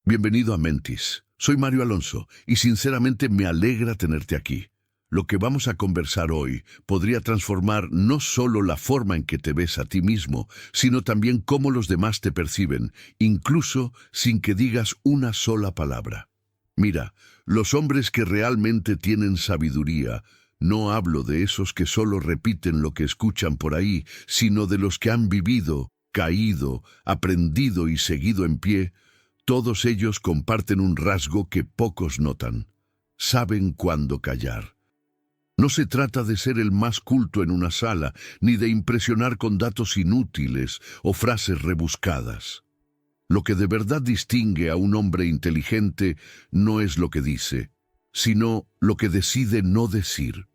Bienvenido a Mentis. Soy Mario Alonso y sinceramente me alegra tenerte aquí. Lo que vamos a conversar hoy podría transformar no solo la forma en que te ves a ti mismo, sino también cómo los demás te perciben, incluso sin que digas una sola palabra. Mira, los hombres que realmente tienen sabiduría, no hablo de esos que solo repiten lo que escuchan por ahí, sino de los que han vivido, caído, aprendido y seguido en pie. Todos ellos comparten un rasgo que pocos notan. Saben cuándo callar. No se trata de ser el más culto en una sala, ni de impresionar con datos inútiles o frases rebuscadas. Lo que de verdad distingue a un hombre inteligente no es lo que dice, sino lo que decide no decir.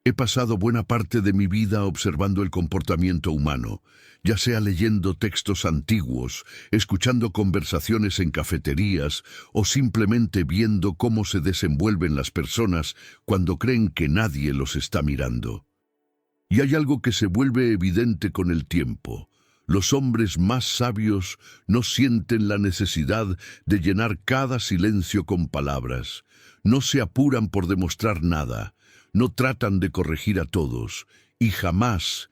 He pasado buena parte de mi vida observando el comportamiento humano, ya sea leyendo textos antiguos, escuchando conversaciones en cafeterías o simplemente viendo cómo se desenvuelven las personas cuando creen que nadie los está mirando. Y hay algo que se vuelve evidente con el tiempo. Los hombres más sabios no sienten la necesidad de llenar cada silencio con palabras, no se apuran por demostrar nada, no tratan de corregir a todos y jamás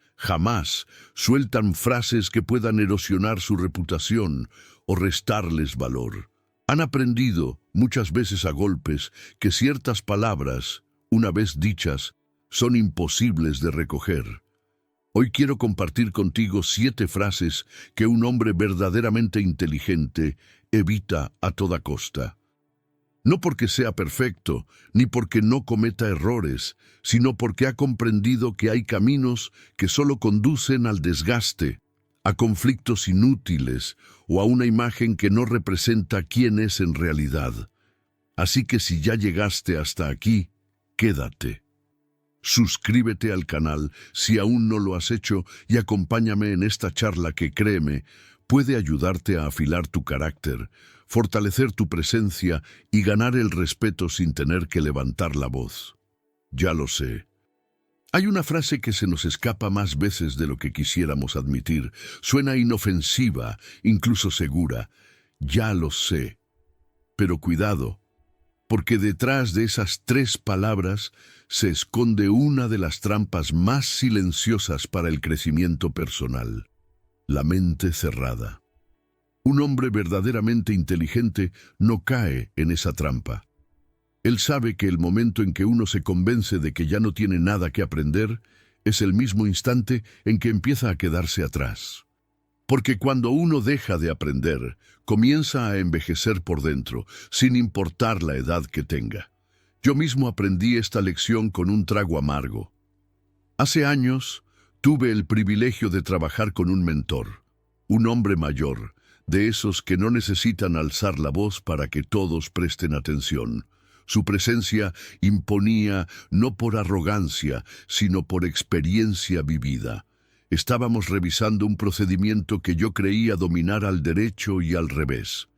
sueltan frases que puedan erosionar su reputación o restarles valor. Han aprendido, muchas veces a golpes, que ciertas palabras, una vez dichas, son imposibles de recoger. Hoy quiero compartir contigo 7 frases que un hombre verdaderamente inteligente evita a toda costa. No porque sea perfecto, ni porque no cometa errores, sino porque ha comprendido que hay caminos que solo conducen al desgaste, a conflictos inútiles o a una imagen que no representa quién es en realidad. Así que si ya llegaste hasta aquí, quédate. Suscríbete al canal si aún no lo has hecho y acompáñame en esta charla que, créeme, puede ayudarte a afilar tu carácter, fortalecer tu presencia y ganar el respeto sin tener que levantar la voz. Ya lo sé. Hay una frase que se nos escapa más veces de lo que quisiéramos admitir. Suena inofensiva, incluso segura. Ya lo sé. Pero cuidado, porque detrás de esas 3 palabras se esconde una de las trampas más silenciosas para el crecimiento personal: la mente cerrada. Un hombre verdaderamente inteligente no cae en esa trampa. Él sabe que el momento en que uno se convence de que ya no tiene nada que aprender es el mismo instante en que empieza a quedarse atrás. Porque cuando uno deja de aprender, comienza a envejecer por dentro, sin importar la edad que tenga. Yo mismo aprendí esta lección con un trago amargo. Hace años, tuve el privilegio de trabajar con un mentor, un hombre mayor, de esos que no necesitan alzar la voz para que todos presten atención. Su presencia imponía no por arrogancia, sino por experiencia vivida. Estábamos revisando un procedimiento que yo creía dominar al derecho y al revés.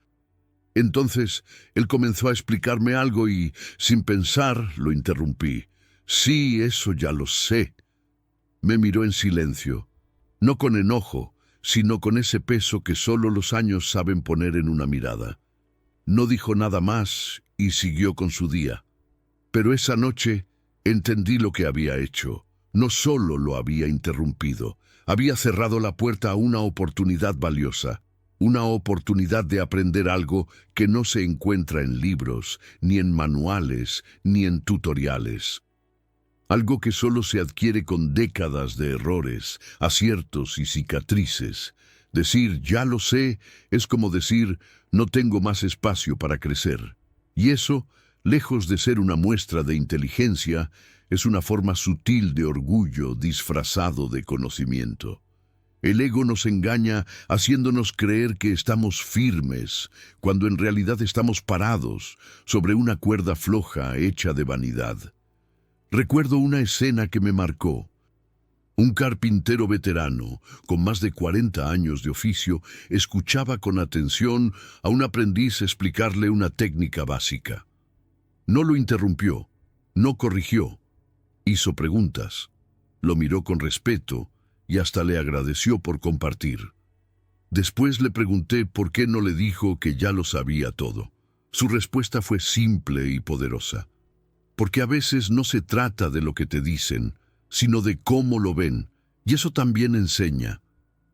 Entonces, él comenzó a explicarme algo y, sin pensar, lo interrumpí. Sí, eso ya lo sé. Me miró en silencio, no con enojo, sino con ese peso que solo los años saben poner en una mirada. No dijo nada más y siguió con su día. Pero esa noche entendí lo que había hecho. No solo lo había interrumpido, había cerrado la puerta a una oportunidad valiosa, una oportunidad de aprender algo que no se encuentra en libros, ni en manuales, ni en tutoriales. Algo que solo se adquiere con décadas de errores, aciertos y cicatrices. Decir "ya lo sé" es como decir "no tengo más espacio para crecer". Y eso, lejos de ser una muestra de inteligencia, es una forma sutil de orgullo disfrazado de conocimiento. El ego nos engaña haciéndonos creer que estamos firmes, cuando en realidad estamos parados sobre una cuerda floja hecha de vanidad. Recuerdo una escena que me marcó. Un carpintero veterano, con más de 40 años de oficio, escuchaba con atención a un aprendiz explicarle una técnica básica. No lo interrumpió, no corrigió, hizo preguntas, lo miró con respeto y hasta le agradeció por compartir. Después le pregunté por qué no le dijo que ya lo sabía todo. Su respuesta fue simple y poderosa. Porque a veces no se trata de lo que te dicen, sino de cómo lo ven, y eso también enseña.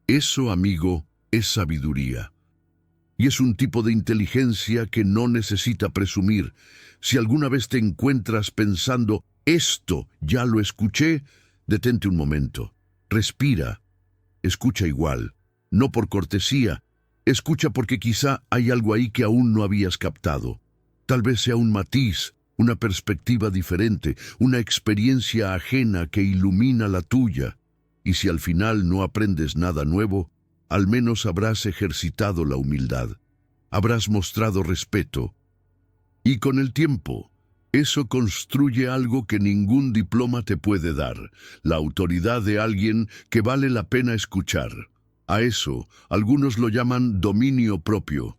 Eso, amigo, es sabiduría. Y es un tipo de inteligencia que no necesita presumir. Si alguna vez te encuentras pensando, esto ya lo escuché, detente un momento. Respira. Escucha igual. No por cortesía. Escucha porque quizá hay algo ahí que aún no habías captado. Tal vez sea un matiz, una perspectiva diferente, una experiencia ajena que ilumina la tuya. Y si al final no aprendes nada nuevo, al menos habrás ejercitado la humildad. Habrás mostrado respeto. Y con el tiempo, eso construye algo que ningún diploma te puede dar, la autoridad de alguien que vale la pena escuchar. A eso, algunos lo llaman dominio propio,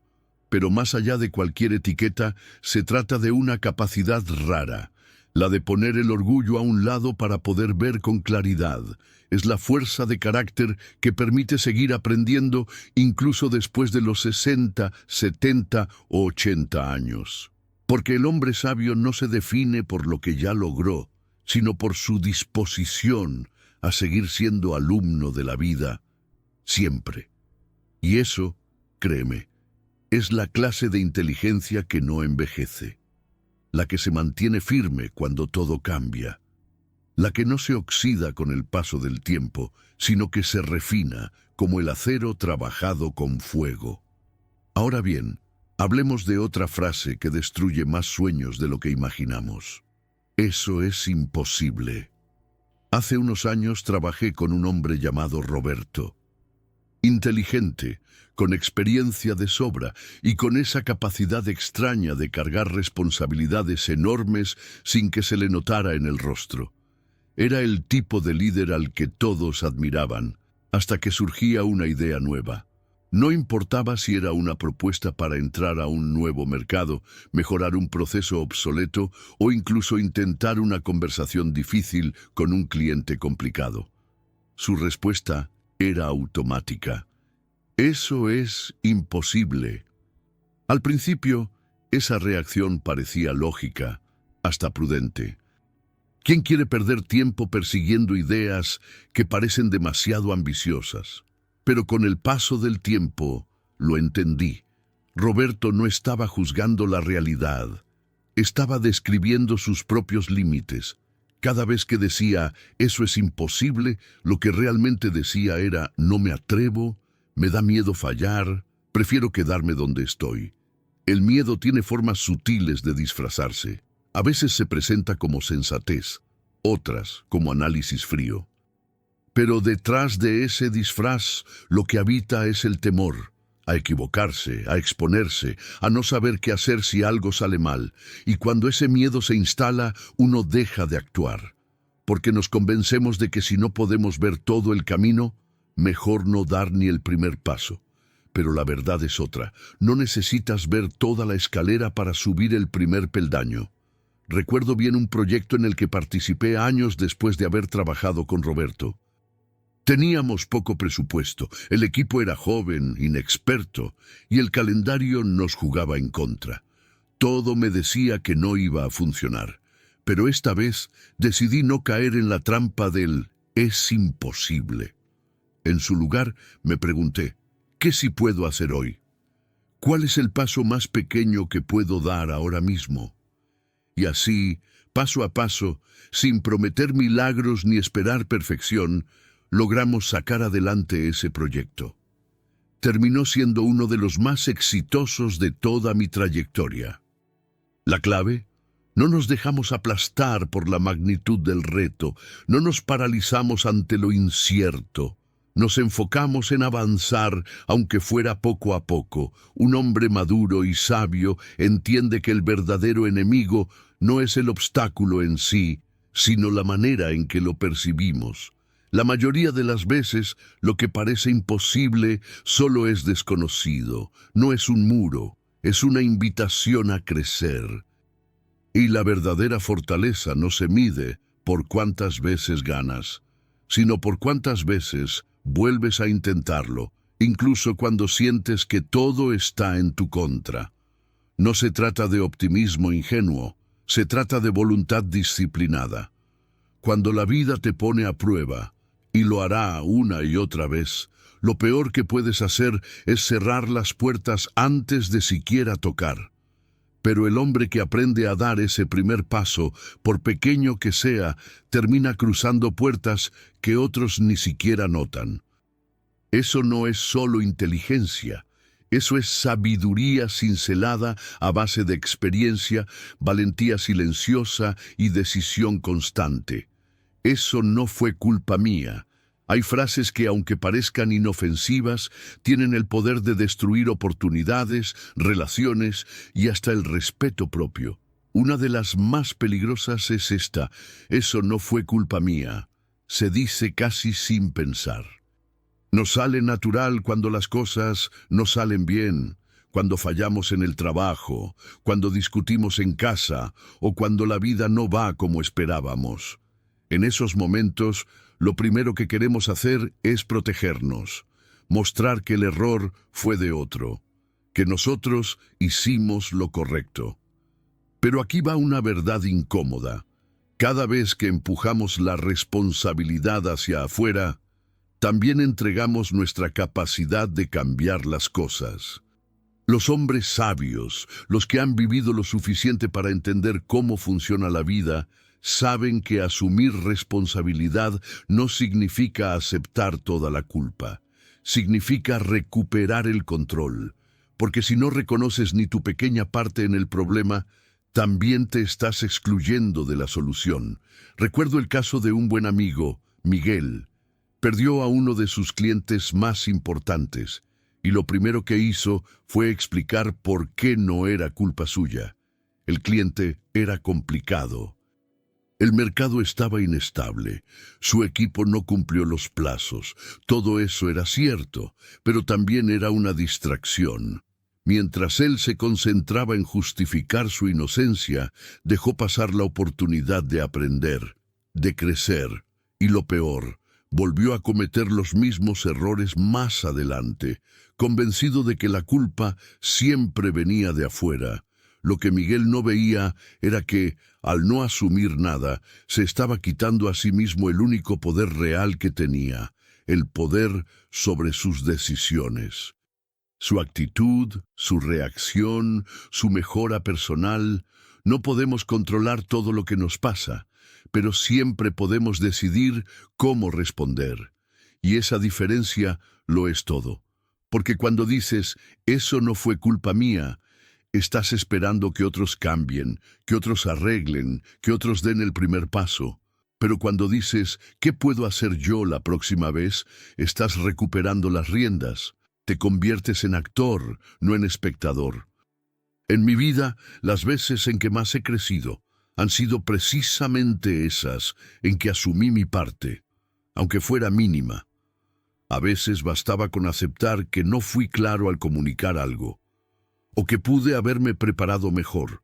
pero más allá de cualquier etiqueta, se trata de una capacidad rara, la de poner el orgullo a un lado para poder ver con claridad. Es la fuerza de carácter que permite seguir aprendiendo incluso después de los 60, 70 o 80 años. Porque el hombre sabio no se define por lo que ya logró, sino por su disposición a seguir siendo alumno de la vida, siempre. Y eso, créeme, es la clase de inteligencia que no envejece, la que se mantiene firme cuando todo cambia, la que no se oxida con el paso del tiempo, sino que se refina como el acero trabajado con fuego. Ahora bien, hablemos de otra frase que destruye más sueños de lo que imaginamos. Eso es imposible. Hace unos años trabajé con un hombre llamado Roberto. Inteligente, con experiencia de sobra y con esa capacidad extraña de cargar responsabilidades enormes sin que se le notara en el rostro. Era el tipo de líder al que todos admiraban, hasta que surgía una idea nueva. No importaba si era una propuesta para entrar a un nuevo mercado, mejorar un proceso obsoleto o incluso intentar una conversación difícil con un cliente complicado. Su respuesta era automática. Eso es imposible. Al principio, esa reacción parecía lógica, hasta prudente. ¿Quién quiere perder tiempo persiguiendo ideas que parecen demasiado ambiciosas? Pero con el paso del tiempo, lo entendí. Roberto no estaba juzgando la realidad. Estaba describiendo sus propios límites. Cada vez que decía, eso es imposible, lo que realmente decía era, no me atrevo, me da miedo fallar, prefiero quedarme donde estoy. El miedo tiene formas sutiles de disfrazarse. A veces se presenta como sensatez, otras como análisis frío. Pero detrás de ese disfraz, lo que habita es el temor, a equivocarse, a exponerse, a no saber qué hacer si algo sale mal. Y cuando ese miedo se instala, uno deja de actuar. Porque nos convencemos de que si no podemos ver todo el camino, mejor no dar ni el primer paso. Pero la verdad es otra. No necesitas ver toda la escalera para subir el primer peldaño. Recuerdo bien un proyecto en el que participé años después de haber trabajado con Roberto. Teníamos poco presupuesto, el equipo era joven, inexperto, y el calendario nos jugaba en contra. Todo me decía que no iba a funcionar, pero esta vez decidí no caer en la trampa del «es imposible». En su lugar, me pregunté, ¿qué sí puedo hacer hoy? ¿Cuál es el paso más pequeño que puedo dar ahora mismo? Y así, paso a paso, sin prometer milagros ni esperar perfección, logramos sacar adelante ese proyecto. Terminó siendo uno de los más exitosos de toda mi trayectoria. ¿La clave? No nos dejamos aplastar por la magnitud del reto, no nos paralizamos ante lo incierto. Nos enfocamos en avanzar, aunque fuera poco a poco. Un hombre maduro y sabio entiende que el verdadero enemigo no es el obstáculo en sí, sino la manera en que lo percibimos. La mayoría de las veces, lo que parece imposible solo es desconocido, no es un muro, es una invitación a crecer. Y la verdadera fortaleza no se mide por cuántas veces ganas, sino por cuántas veces vuelves a intentarlo incluso cuando sientes que todo está en tu contra. No se trata de optimismo ingenuo, se trata de voluntad disciplinada. Cuando la vida te pone a prueba, y lo hará una y otra vez, lo peor que puedes hacer es cerrar las puertas antes de siquiera tocar. Pero el hombre que aprende a dar ese primer paso, por pequeño que sea, termina cruzando puertas que otros ni siquiera notan. Eso no es solo inteligencia, eso es sabiduría cincelada a base de experiencia, valentía silenciosa y decisión constante. Eso no fue culpa mía. Hay frases que, aunque parezcan inofensivas, tienen el poder de destruir oportunidades, relaciones y hasta el respeto propio. Una de las más peligrosas es esta: eso no fue culpa mía. Se dice casi sin pensar. Nos sale natural cuando las cosas no salen bien, cuando fallamos en el trabajo, cuando discutimos en casa o cuando la vida no va como esperábamos. En esos momentos, lo primero que queremos hacer es protegernos, mostrar que el error fue de otro, que nosotros hicimos lo correcto. Pero aquí va una verdad incómoda. Cada vez que empujamos la responsabilidad hacia afuera, también entregamos nuestra capacidad de cambiar las cosas. Los hombres sabios, los que han vivido lo suficiente para entender cómo funciona la vida, saben que asumir responsabilidad no significa aceptar toda la culpa. Significa recuperar el control, porque si no reconoces ni tu pequeña parte en el problema, también te estás excluyendo de la solución. Recuerdo el caso de un buen amigo, Miguel. Perdió a uno de sus clientes más importantes, y lo primero que hizo fue explicar por qué no era culpa suya. El cliente era complicado. El mercado estaba inestable, su equipo no cumplió los plazos, todo eso era cierto, pero también era una distracción. Mientras él se concentraba en justificar su inocencia, dejó pasar la oportunidad de aprender, de crecer, y lo peor, volvió a cometer los mismos errores más adelante, convencido de que la culpa siempre venía de afuera. Lo que Miguel no veía era que, al no asumir nada, se estaba quitando a sí mismo el único poder real que tenía, el poder sobre sus decisiones. Su actitud, su reacción, su mejora personal. No podemos controlar todo lo que nos pasa, pero siempre podemos decidir cómo responder. Y esa diferencia lo es todo. Porque cuando dices, eso no fue culpa mía, estás esperando que otros cambien, que otros arreglen, que otros den el primer paso. Pero cuando dices, ¿qué puedo hacer yo la próxima vez?, estás recuperando las riendas. Te conviertes en actor, no en espectador. En mi vida, las veces en que más he crecido han sido precisamente esas en que asumí mi parte, aunque fuera mínima. A veces bastaba con aceptar que no fui claro al comunicar algo, o que pude haberme preparado mejor.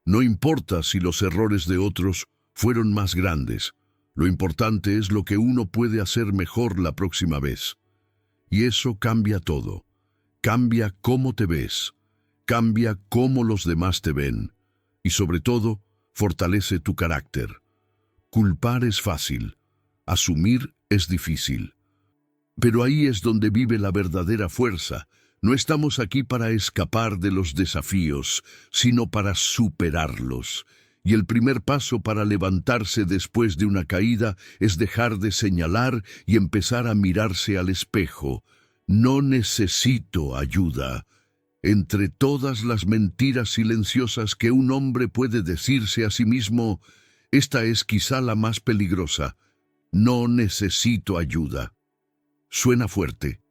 No importa si los errores de otros fueron más grandes, lo importante es lo que uno puede hacer mejor la próxima vez. Y eso cambia todo. Cambia cómo te ves, cambia cómo los demás te ven, y sobre todo, fortalece tu carácter. Culpar es fácil, asumir es difícil. Pero ahí es donde vive la verdadera fuerza. No estamos aquí para escapar de los desafíos, sino para superarlos. Y el primer paso para levantarse después de una caída es dejar de señalar y empezar a mirarse al espejo. No necesito ayuda. Entre todas las mentiras silenciosas que un hombre puede decirse a sí mismo, esta es quizá la más peligrosa. No necesito ayuda. Suena fuerte,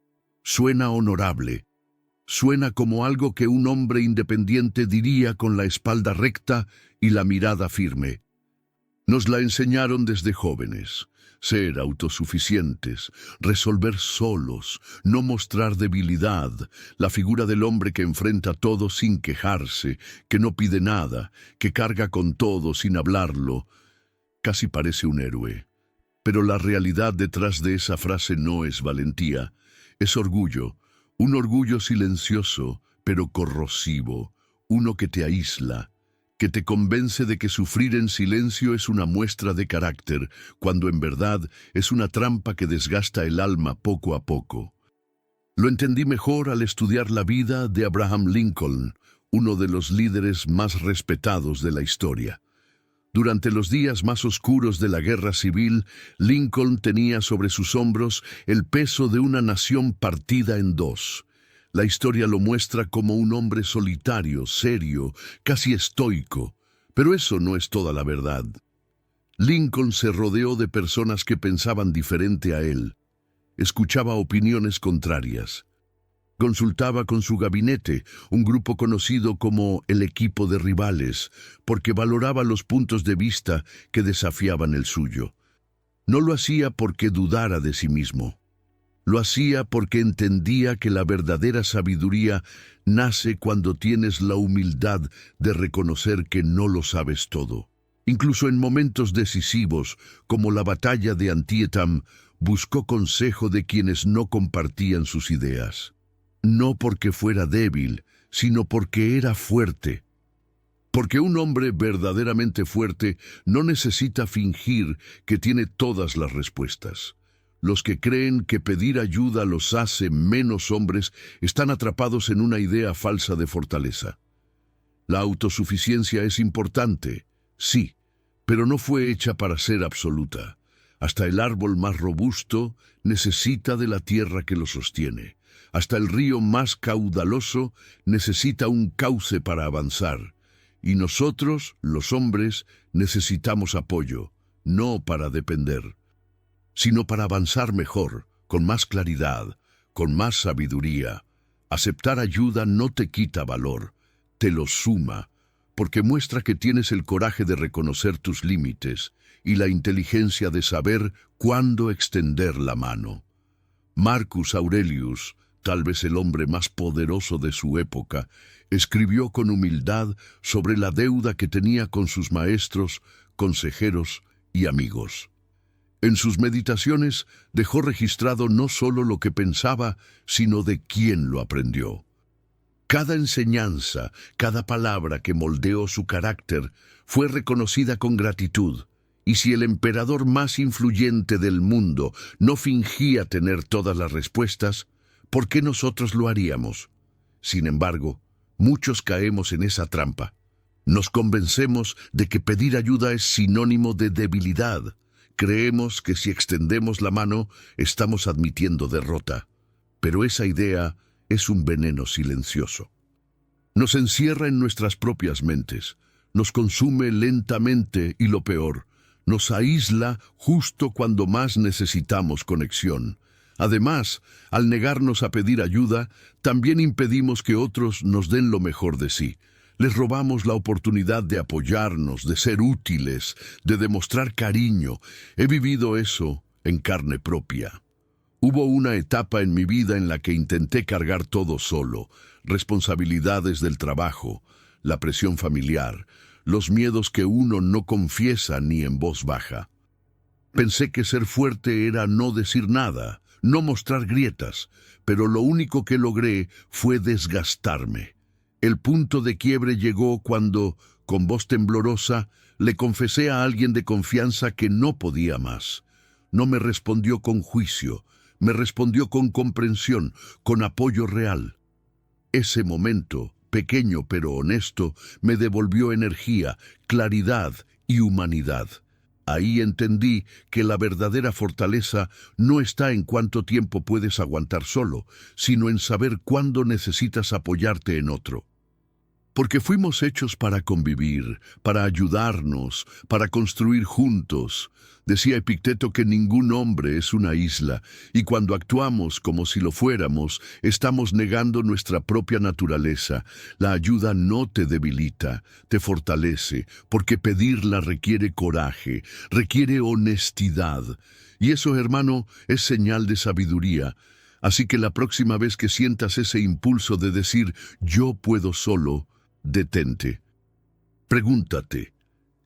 suena honorable, suena como algo que un hombre independiente diría con la espalda recta y la mirada firme. Nos la enseñaron desde jóvenes. Ser autosuficientes, resolver solos, no mostrar debilidad, la figura del hombre que enfrenta todo sin quejarse, que no pide nada, que carga con todo sin hablarlo. Casi parece un héroe. Pero la realidad detrás de esa frase no es valentía, Es orgullo, un orgullo silencioso, pero corrosivo, uno que te aísla, que te convence de que sufrir en silencio es una muestra de carácter, cuando en verdad es una trampa que desgasta el alma poco a poco. Lo entendí mejor al estudiar la vida de Abraham Lincoln, uno de los líderes más respetados de la historia. Durante los días más oscuros de la Guerra Civil, Lincoln tenía sobre sus hombros el peso de una nación partida en dos. La historia lo muestra como un hombre solitario, serio, casi estoico, pero eso no es toda la verdad. Lincoln se rodeó de personas que pensaban diferente a él. Escuchaba opiniones contrarias. Consultaba con su gabinete, un grupo conocido como el equipo de rivales, porque valoraba los puntos de vista que desafiaban el suyo. No lo hacía porque dudara de sí mismo. Lo hacía porque entendía que la verdadera sabiduría nace cuando tienes la humildad de reconocer que no lo sabes todo. Incluso en momentos decisivos, como la batalla de Antietam, buscó consejo de quienes no compartían sus ideas. No porque fuera débil, sino porque era fuerte. Porque un hombre verdaderamente fuerte no necesita fingir que tiene todas las respuestas. Los que creen que pedir ayuda los hace menos hombres están atrapados en una idea falsa de fortaleza. La autosuficiencia es importante, sí, pero no fue hecha para ser absoluta. Hasta el árbol más robusto necesita de la tierra que lo sostiene. Hasta el río más caudaloso necesita un cauce para avanzar. Y nosotros, los hombres, necesitamos apoyo, no para depender, sino para avanzar mejor, con más claridad, con más sabiduría. Aceptar ayuda no te quita valor, te lo suma, porque muestra que tienes el coraje de reconocer tus límites y la inteligencia de saber cuándo extender la mano. Marcus Aurelius, tal vez el hombre más poderoso de su época, escribió con humildad sobre la deuda que tenía con sus maestros, consejeros y amigos. En sus meditaciones dejó registrado no solo lo que pensaba, sino de quién lo aprendió. Cada enseñanza, cada palabra que moldeó su carácter fue reconocida con gratitud. Y si el emperador más influyente del mundo no fingía tener todas las respuestas, ¿por qué nosotros lo haríamos? Sin embargo, muchos caemos en esa trampa. Nos convencemos de que pedir ayuda es sinónimo de debilidad. Creemos que si extendemos la mano, estamos admitiendo derrota. Pero esa idea es un veneno silencioso. Nos encierra en nuestras propias mentes, nos consume lentamente y lo peor, nos aísla justo cuando más necesitamos conexión. Además, al negarnos a pedir ayuda, también impedimos que otros nos den lo mejor de sí. Les robamos la oportunidad de apoyarnos, de ser útiles, de demostrar cariño. He vivido eso en carne propia. Hubo una etapa en mi vida en la que intenté cargar todo solo, responsabilidades del trabajo, la presión familiar, los miedos que uno no confiesa ni en voz baja. Pensé que ser fuerte era no decir nada, no mostrar grietas, pero lo único que logré fue desgastarme. El punto de quiebre llegó cuando, con voz temblorosa, le confesé a alguien de confianza que no podía más. No me respondió con juicio, me respondió con comprensión, con apoyo real. Ese momento, pequeño pero honesto, me devolvió energía, claridad y humanidad. Ahí entendí que la verdadera fortaleza no está en cuánto tiempo puedes aguantar solo, sino en saber cuándo necesitas apoyarte en otro. Porque fuimos hechos para convivir, para ayudarnos, para construir juntos. Decía Epicteto que ningún hombre es una isla, y cuando actuamos como si lo fuéramos, estamos negando nuestra propia naturaleza. La ayuda no te debilita, te fortalece, porque pedirla requiere coraje, requiere honestidad. Y eso, hermano, es señal de sabiduría. Así que la próxima vez que sientas ese impulso de decir, yo puedo solo, detente. Pregúntate,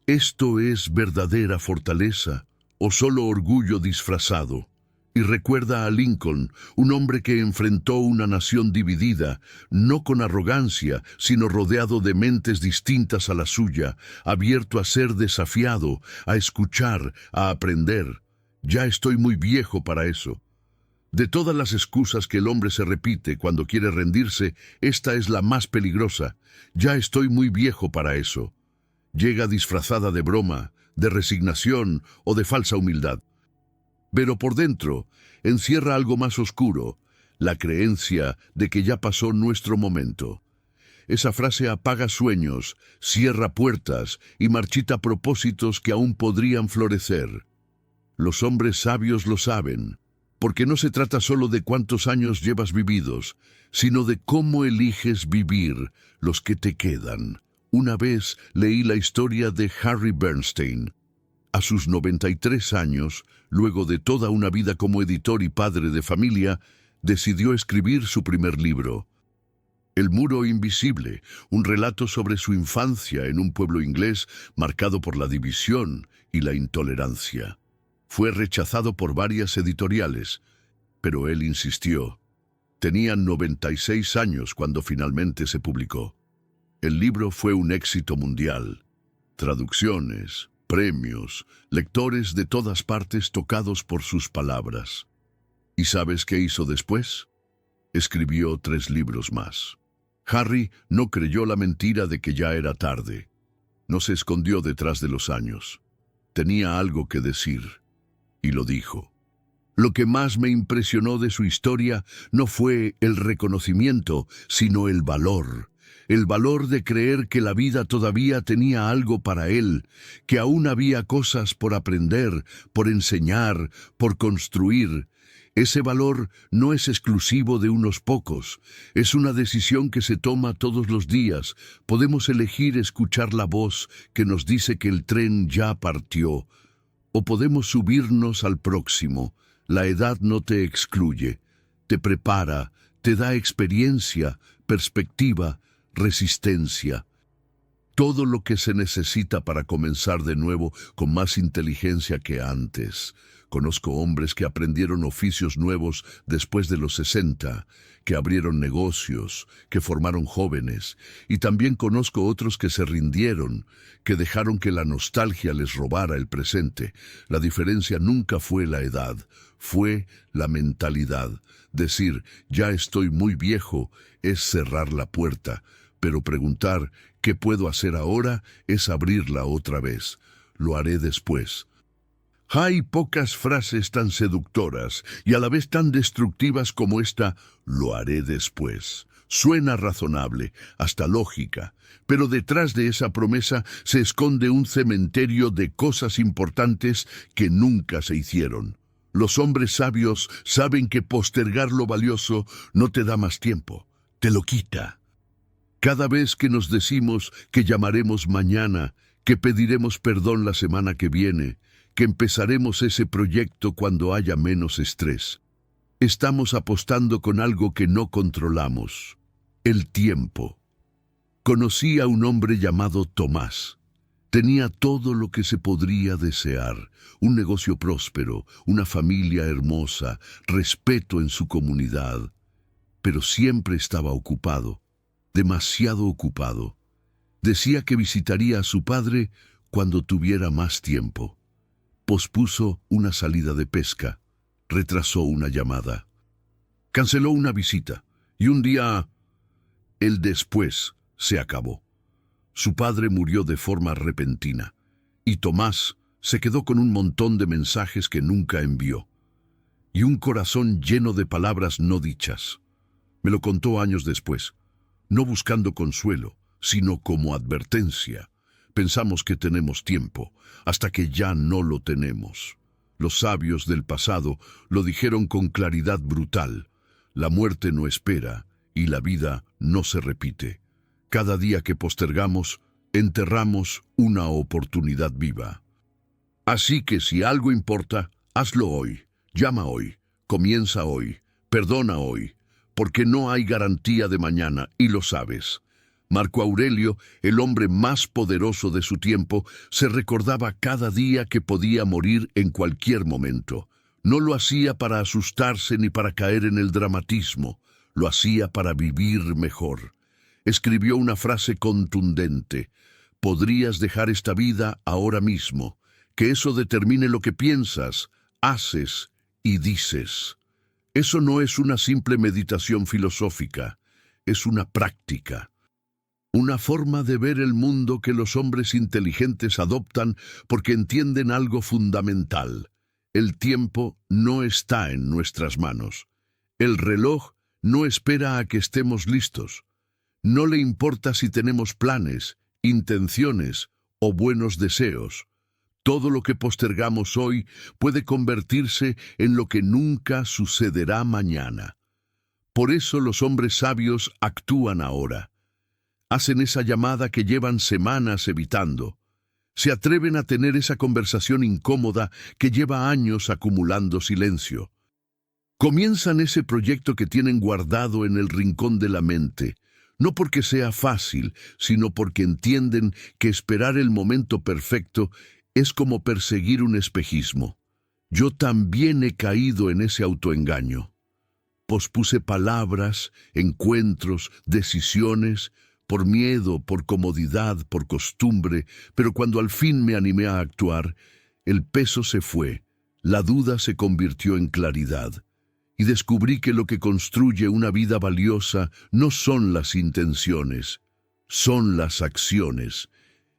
¿esto es verdadera fortaleza o solo orgullo disfrazado? Y recuerda a Lincoln, un hombre que enfrentó una nación dividida, no con arrogancia, sino rodeado de mentes distintas a la suya, abierto a ser desafiado, a escuchar, a aprender. Ya estoy muy viejo para eso. De todas las excusas que el hombre se repite cuando quiere rendirse, esta es la más peligrosa. Ya estoy muy viejo para eso. Llega disfrazada de broma, de resignación o de falsa humildad. Pero por dentro encierra algo más oscuro, la creencia de que ya pasó nuestro momento. Esa frase apaga sueños, cierra puertas y marchita propósitos que aún podrían florecer. Los hombres sabios lo saben, porque no se trata solo de cuántos años llevas vividos, sino de cómo eliges vivir los que te quedan. Una vez leí la historia de Harry Bernstein. A sus 93 años, luego de toda una vida como editor y padre de familia, decidió escribir su primer libro. El muro invisible, un relato sobre su infancia en un pueblo inglés marcado por la división y la intolerancia. Fue rechazado por varias editoriales, pero él insistió. Tenía 96 años cuando finalmente se publicó. El libro fue un éxito mundial. Traducciones, premios, lectores de todas partes tocados por sus palabras. ¿Y sabes qué hizo después? Escribió 3 libros más. Harry no creyó la mentira de que ya era tarde. No se escondió detrás de los años. Tenía algo que decir, y lo dijo. Lo que más me impresionó de su historia no fue el reconocimiento, sino el valor. El valor de creer que la vida todavía tenía algo para él, que aún había cosas por aprender, por enseñar, por construir. Ese valor no es exclusivo de unos pocos, es una decisión que se toma todos los días. Podemos elegir escuchar la voz que nos dice que el tren ya partió, o podemos subirnos al próximo. La edad no te excluye, te prepara, te da experiencia, perspectiva, resistencia. Todo lo que se necesita para comenzar de nuevo con más inteligencia que antes. Conozco hombres que aprendieron oficios nuevos después de los 60, que abrieron negocios, que formaron jóvenes, y también conozco otros que se rindieron, que dejaron que la nostalgia les robara el presente. La diferencia nunca fue la edad, fue la mentalidad. Decir, ya estoy muy viejo, es cerrar la puerta, pero preguntar, ¿qué puedo hacer ahora?, es abrirla otra vez. Lo haré después. Hay pocas frases tan seductoras y a la vez tan destructivas como esta, lo haré después. Suena razonable, hasta lógica, pero detrás de esa promesa se esconde un cementerio de cosas importantes que nunca se hicieron. Los hombres sabios saben que postergar lo valioso no te da más tiempo, te lo quita. Cada vez que nos decimos que llamaremos mañana, que pediremos perdón la semana que viene, que empezaremos ese proyecto cuando haya menos estrés, estamos apostando con algo que no controlamos: el tiempo. Conocí a un hombre llamado Tomás. Tenía todo lo que se podría desear: un negocio próspero, una familia hermosa, respeto en su comunidad. Pero siempre estaba ocupado, demasiado ocupado. Decía que visitaría a su padre cuando tuviera más tiempo. Pospuso una salida de pesca, retrasó una llamada, canceló una visita, y un día, el después se acabó. Su padre murió de forma repentina, y Tomás se quedó con un montón de mensajes que nunca envió, y un corazón lleno de palabras no dichas. Me lo contó años después, no buscando consuelo, sino como advertencia. Pensamos que tenemos tiempo, hasta que ya no lo tenemos. Los sabios del pasado lo dijeron con claridad brutal: la muerte no espera y la vida no se repite. Cada día que postergamos, enterramos una oportunidad viva. Así que si algo importa, hazlo hoy, llama hoy, comienza hoy, perdona hoy, porque no hay garantía de mañana, y lo sabes. Marco Aurelio, el hombre más poderoso de su tiempo, se recordaba cada día que podía morir en cualquier momento. No lo hacía para asustarse ni para caer en el dramatismo, lo hacía para vivir mejor. Escribió una frase contundente: podrías dejar esta vida ahora mismo, que eso determine lo que piensas, haces y dices. Eso no es una simple meditación filosófica, es una práctica. Una forma de ver el mundo que los hombres inteligentes adoptan porque entienden algo fundamental. El tiempo no está en nuestras manos. El reloj no espera a que estemos listos. No le importa si tenemos planes, intenciones o buenos deseos. Todo lo que postergamos hoy puede convertirse en lo que nunca sucederá mañana. Por eso los hombres sabios actúan ahora. Hacen esa llamada que llevan semanas evitando. Se atreven a tener esa conversación incómoda que lleva años acumulando silencio. Comienzan ese proyecto que tienen guardado en el rincón de la mente, no porque sea fácil, sino porque entienden que esperar el momento perfecto es como perseguir un espejismo. Yo también he caído en ese autoengaño. Pospuse palabras, encuentros, decisiones, por miedo, por comodidad, por costumbre, pero cuando al fin me animé a actuar, el peso se fue, la duda se convirtió en claridad, y descubrí que lo que construye una vida valiosa no son las intenciones, son las acciones.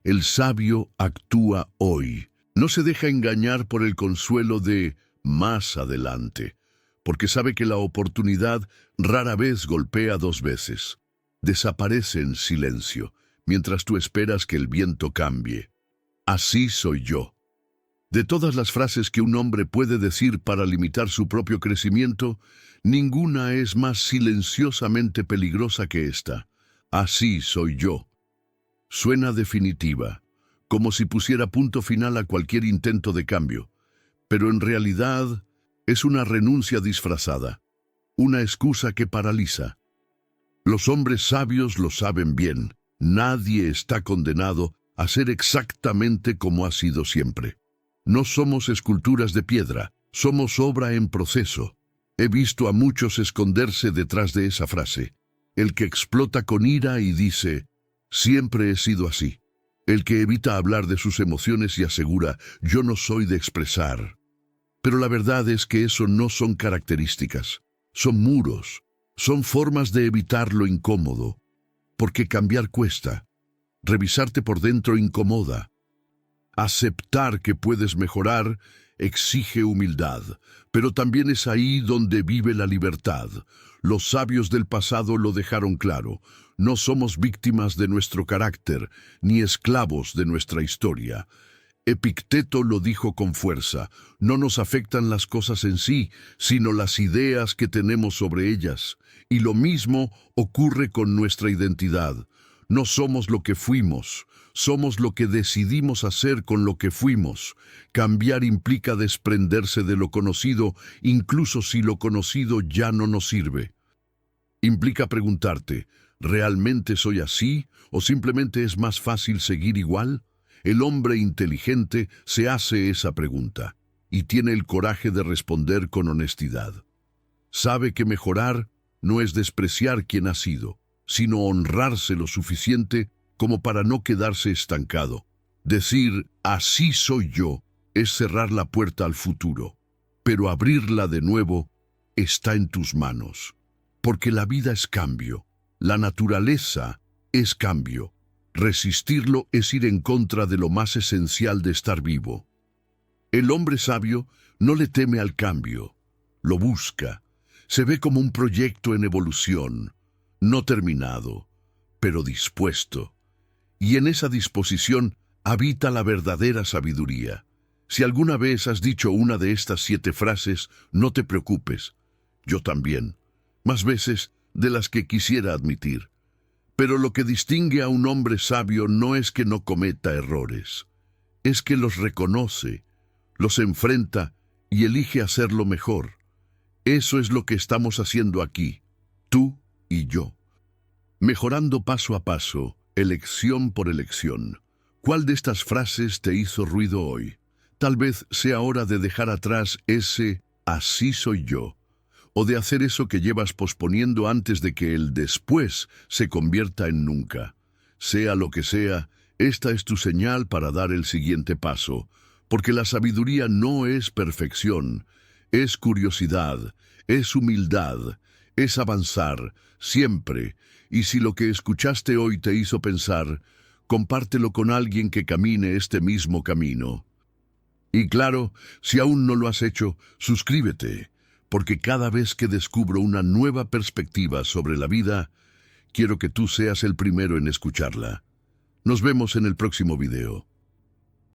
El sabio actúa hoy. No se deja engañar por el consuelo de más adelante, porque sabe que la oportunidad rara vez golpea dos veces. Desaparece en silencio, mientras tú esperas que el viento cambie. Así soy yo. De todas las frases que un hombre puede decir para limitar su propio crecimiento, ninguna es más silenciosamente peligrosa que esta. Así soy yo. Suena definitiva, como si pusiera punto final a cualquier intento de cambio, pero en realidad es una renuncia disfrazada, una excusa que paraliza. Los hombres sabios lo saben bien. Nadie está condenado a ser exactamente como ha sido siempre. No somos esculturas de piedra, somos obra en proceso. He visto a muchos esconderse detrás de esa frase. El que explota con ira y dice, siempre he sido así. El que evita hablar de sus emociones y asegura, yo no soy de expresar. Pero la verdad es que eso no son características, son muros. Son formas de evitar lo incómodo, porque cambiar cuesta, revisarte por dentro incomoda. Aceptar que puedes mejorar exige humildad, pero también es ahí donde vive la libertad. Los sabios del pasado lo dejaron claro, no somos víctimas de nuestro carácter, ni esclavos de nuestra historia. Epicteto lo dijo con fuerza, no nos afectan las cosas en sí, sino las ideas que tenemos sobre ellas. Y lo mismo ocurre con nuestra identidad. No somos lo que fuimos, somos lo que decidimos hacer con lo que fuimos. Cambiar implica desprenderse de lo conocido, incluso si lo conocido ya no nos sirve. Implica preguntarte, ¿realmente soy así o simplemente es más fácil seguir igual? El hombre inteligente se hace esa pregunta y tiene el coraje de responder con honestidad. Sabe que mejorar no es despreciar quien ha sido, sino honrarse lo suficiente como para no quedarse estancado. Decir, así soy yo, es cerrar la puerta al futuro, pero abrirla de nuevo está en tus manos. Porque la vida es cambio, la naturaleza es cambio. Resistirlo es ir en contra de lo más esencial de estar vivo. El hombre sabio no le teme al cambio, lo busca. Se ve como un proyecto en evolución, no terminado, pero dispuesto. Y en esa disposición habita la verdadera sabiduría. Si alguna vez has dicho una de estas 7 frases, no te preocupes. Yo también, más veces de las que quisiera admitir. Pero lo que distingue a un hombre sabio no es que no cometa errores, es que los reconoce, los enfrenta y elige hacerlo mejor. Eso es lo que estamos haciendo aquí, tú y yo. Mejorando paso a paso, elección por elección. ¿Cuál de estas frases te hizo ruido hoy? Tal vez sea hora de dejar atrás ese así soy yo, o de hacer eso que llevas posponiendo antes de que el después se convierta en nunca. Sea lo que sea, esta es tu señal para dar el siguiente paso, porque la sabiduría no es perfección, es curiosidad, es humildad, es avanzar, siempre, y si lo que escuchaste hoy te hizo pensar, compártelo con alguien que camine este mismo camino. Y claro, si aún no lo has hecho, suscríbete, porque cada vez que descubro una nueva perspectiva sobre la vida, quiero que tú seas el primero en escucharla. Nos vemos en el próximo video.